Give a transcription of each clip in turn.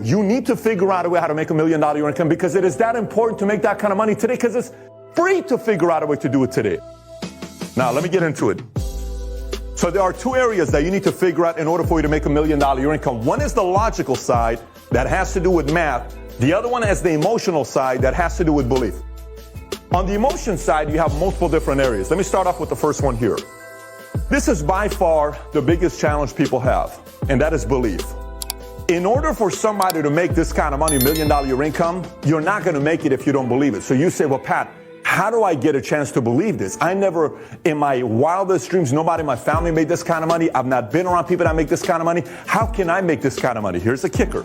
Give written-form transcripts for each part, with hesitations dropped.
You need to figure out a way how to make $1 million income, because it is that important to make that kind of money today, because it's free to figure out a way to do it today. Now, let me get into it. So there are two areas that you need to figure out in order for you to make $1 million income. One is the logical side that has to do with math. The other one is the emotional side that has to do with belief. On the emotion side, you have multiple different areas. Let me start off with the first one here. This is by far the biggest challenge people have, and that is belief. In order for somebody to make this kind of money, $1 million income, you're not going to make it if you don't believe it. So you say, well, Pat, how do I get a chance to believe this? I never, in my wildest dreams, nobody in my family made this kind of money. I've not been around people that make this kind of money. How can I make this kind of money? Here's the kicker.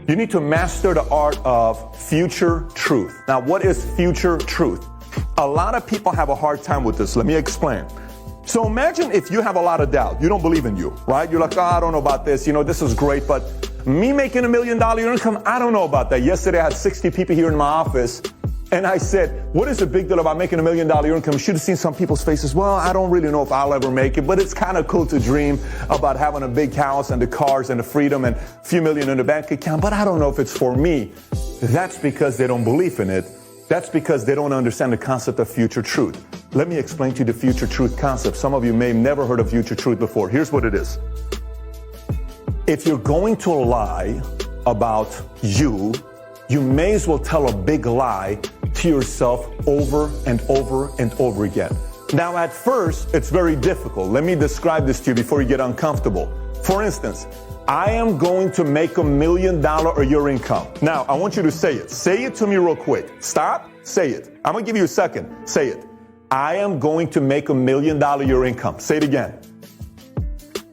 You need to master the art of future truth. Now, what is future truth? A lot of people have a hard time with this. Let me explain. So imagine if you have a lot of doubt. You don't believe in you, right? You're like, oh, I don't know about this. This is great, but me making $1 million income, I don't know about that. Yesterday, I had 60 people here in my office, and I said, what is the big deal about making $1 million income? You should have seen some people's faces. Well, I don't really know if I'll ever make it, but it's kind of cool to dream about having a big house and the cars and the freedom and a few million in the bank account, but I don't know if it's for me. That's because they don't believe in it. That's because they don't understand the concept of future truth. Let me explain to you the future truth concept. Some of you may have never heard of future truth before. Here's what it is. If you're going to lie about you, you may as well tell a big lie to yourself over and over and over again. Now, at first, it's very difficult. Let me describe this to you before you get uncomfortable. For instance, I am going to make $1 million a year income. Now, I want you to say it. Say it to me real quick. Stop. Say it. I'm going to give you a second. Say it. I am going to make $1 million a year income. Say it again.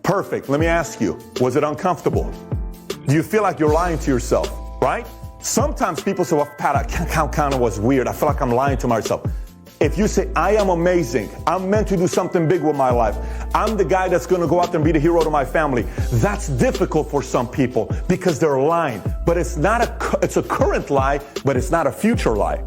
Perfect. Let me ask you, was it uncomfortable? Do you feel like you're lying to yourself, right? Sometimes people say, well, Pat, that kind of was weird. I feel like I'm lying to myself. If you say, I am amazing, I'm meant to do something big with my life, I'm the guy that's going to go out there and be the hero to my family, that's difficult for some people because they're lying. But it's a current lie, but it's not a future lie.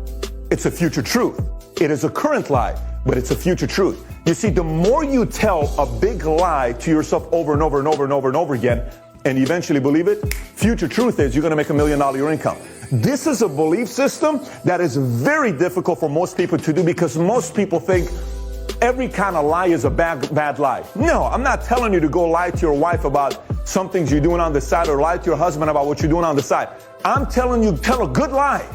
It's a future truth. It is a current lie, but it's a future truth. You see, the more you tell a big lie to yourself over and over and over and over and over again, and eventually believe it, future truth is you're going to make $1 million a year income. This is a belief system that is very difficult for most people to do because most people think every kind of lie is a bad lie. No, I'm not telling you to go lie to your wife about some things you're doing on the side or lie to your husband about what you're doing on the side. I'm telling you, tell a good lie.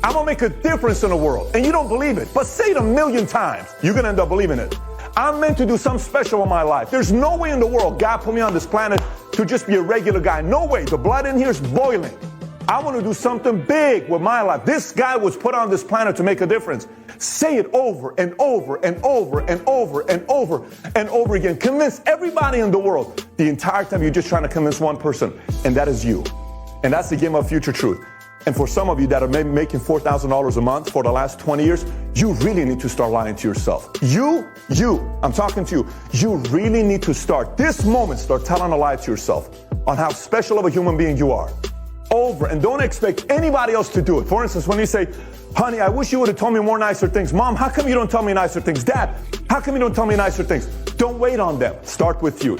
I'm going to make a difference in the world. And you don't believe it, but say it 1,000,000 times. You're going to end up believing it. I'm meant to do something special in my life. There's no way in the world God put me on this planet to just be a regular guy. No way. The blood in here is boiling. I want to do something big with my life. This guy was put on this planet to make a difference. Say it over and over and over and over and over and over again. Convince everybody in the world. The entire time you're just trying to convince one person, and that is you. And that's the game of future truth. And for some of you that are making $4,000 a month for the last 20 years, you really need to start lying to yourself. I'm talking to you. You really need to start this moment, start telling a lie to yourself on how special of a human being you are. Over, and don't expect anybody else to do it. For instance, when you say, honey, I wish you would have told me more nicer things. Mom, how come you don't tell me nicer things? Dad, how come you don't tell me nicer things? Don't wait on them. Start with you.